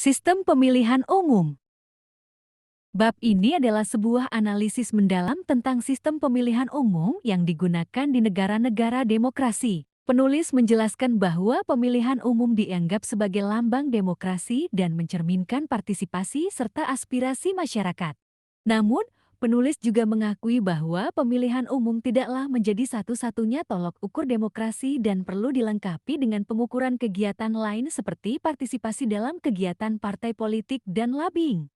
Sistem pemilihan umum. Bab ini adalah sebuah analisis mendalam tentang sistem pemilihan umum yang digunakan di negara-negara demokrasi. Penulis menjelaskan bahwa pemilihan umum dianggap sebagai lambang demokrasi dan mencerminkan partisipasi serta aspirasi masyarakat. Namun, penulis juga mengakui bahwa pemilihan umum tidaklah menjadi satu-satunya tolok ukur demokrasi dan perlu dilengkapi dengan pengukuran kegiatan lain seperti partisipasi dalam kegiatan partai politik dan lobbying.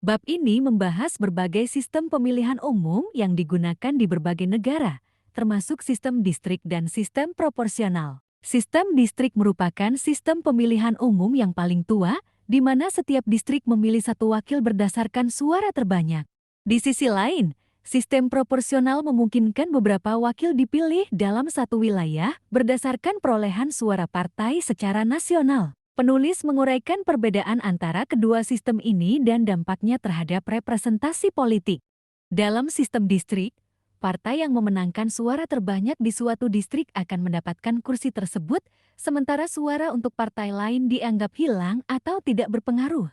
Bab ini membahas berbagai sistem pemilihan umum yang digunakan di berbagai negara, termasuk sistem distrik dan sistem proporsional. Sistem distrik merupakan sistem pemilihan umum yang paling tua, di mana setiap distrik memilih satu wakil berdasarkan suara terbanyak. Di sisi lain, sistem proporsional memungkinkan beberapa wakil dipilih dalam satu wilayah berdasarkan perolehan suara partai secara nasional. Penulis menguraikan perbedaan antara kedua sistem ini dan dampaknya terhadap representasi politik. Dalam sistem distrik, partai yang memenangkan suara terbanyak di suatu distrik akan mendapatkan kursi tersebut, sementara suara untuk partai lain dianggap hilang atau tidak berpengaruh.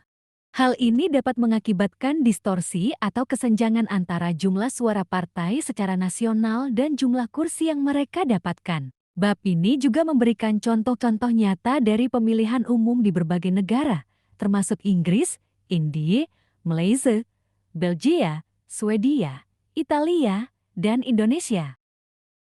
Hal ini dapat mengakibatkan distorsi atau kesenjangan antara jumlah suara partai secara nasional dan jumlah kursi yang mereka dapatkan. Bab ini juga memberikan contoh-contoh nyata dari pemilihan umum di berbagai negara, termasuk Inggris, India, Malaysia, Belgia, Swedia, Italia, dan Indonesia.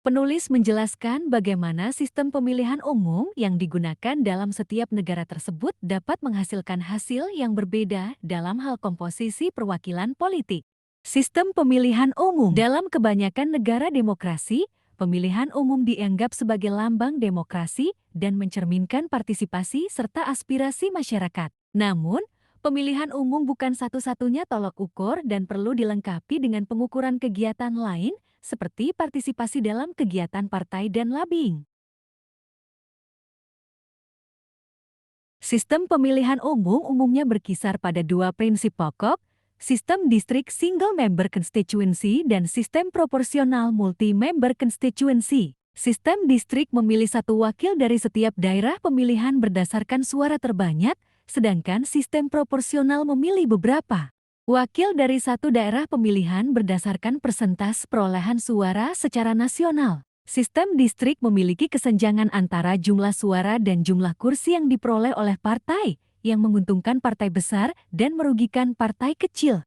Penulis menjelaskan bagaimana sistem pemilihan umum yang digunakan dalam setiap negara tersebut dapat menghasilkan hasil yang berbeda dalam hal komposisi perwakilan politik. Sistem pemilihan umum dalam kebanyakan negara demokrasi, pemilihan umum dianggap sebagai lambang demokrasi dan mencerminkan partisipasi serta aspirasi masyarakat. Namun, pemilihan umum bukan satu-satunya tolok ukur dan perlu dilengkapi dengan pengukuran kegiatan lain seperti partisipasi dalam kegiatan partai dan lobbying. Sistem pemilihan umum umumnya berkisar pada dua prinsip pokok, sistem distrik single member constituency dan sistem proporsional multi-member constituency. Sistem distrik memilih satu wakil dari setiap daerah pemilihan berdasarkan suara terbanyak, sedangkan sistem proporsional memilih beberapa wakil dari satu daerah pemilihan berdasarkan persentase perolehan suara secara nasional. Sistem distrik memiliki kesenjangan antara jumlah suara dan jumlah kursi yang diperoleh oleh partai, yang menguntungkan partai besar dan merugikan partai kecil.